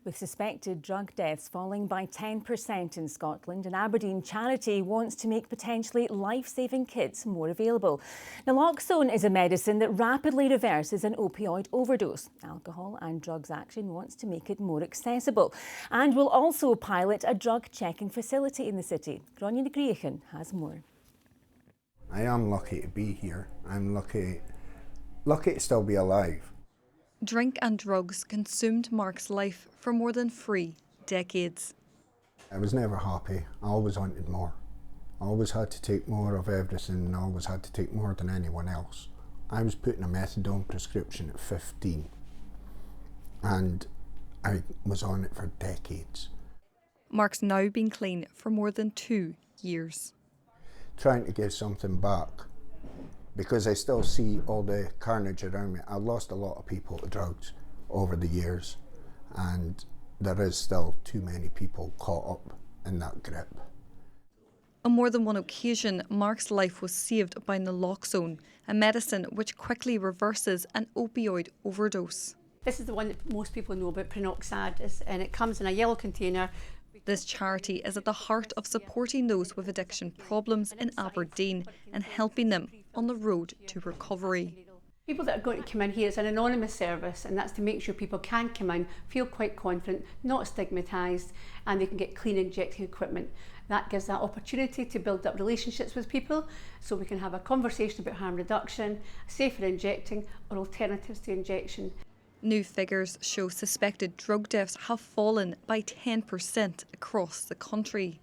With suspected drug deaths falling by 10% in Scotland, an Aberdeen charity wants to make potentially life-saving kits more available. Naloxone is a medicine that rapidly reverses an opioid overdose. Alcohol and Drugs Action wants to make it more accessible and will also pilot a drug checking facility in the city. Gráinne Ní Ghréacháin has more. I am lucky to be here. I'm lucky to still be alive. Drink and drugs consumed Mark's life for more than 3 decades. I was never happy. I always wanted more. I always had to take more of everything and I always had to take more than anyone else. I was put in a methadone prescription at 15 and I was on it for decades. Mark's now been clean for more than 2 years. Trying to give something back, because I still see all the carnage around me. I've lost a lot of people to drugs over the years, and there is still too many people caught up in that grip. On more than one occasion, Mark's life was saved by Naloxone, a medicine which quickly reverses an opioid overdose. This is the one that most people know about, peroxide, and it comes in a yellow container. This charity is at the heart of supporting those with addiction problems in Aberdeen and helping them on the road to recovery. People that are going to come in here, it's an anonymous service, and that's to make sure people can come in, feel quite confident, not stigmatised, and they can get clean injecting equipment. That gives that opportunity to build up relationships with people, so we can have a conversation about harm reduction, safer injecting, or alternatives to injection. New figures show suspected drug deaths have fallen by 10% across the country.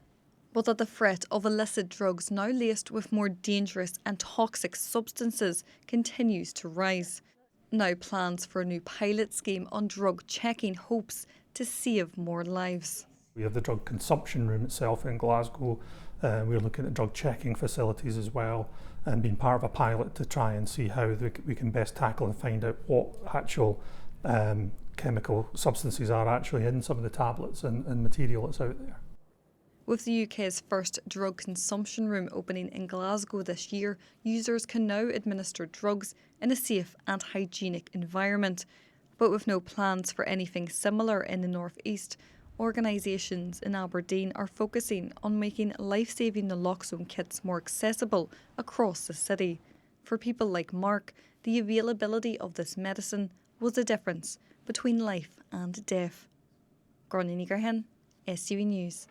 But that the threat of illicit drugs now laced with more dangerous and toxic substances continues to rise. Now plans for a new pilot scheme on drug checking hopes to save more lives. We have the drug consumption room itself in Glasgow. We're looking at drug checking facilities as well and being part of a pilot to try and see how we can best tackle and find out what actual chemical substances are actually in some of the tablets and material that's out there. With the UK's first drug consumption room opening in Glasgow this year, users can now administer drugs in a safe and hygienic environment. But with no plans for anything similar in the North East, organisations in Aberdeen are focusing on making life-saving naloxone kits more accessible across the city. For people like Mark, the availability of this medicine was the difference between life and death. Gráinne Ní Ghréacháin, STV News.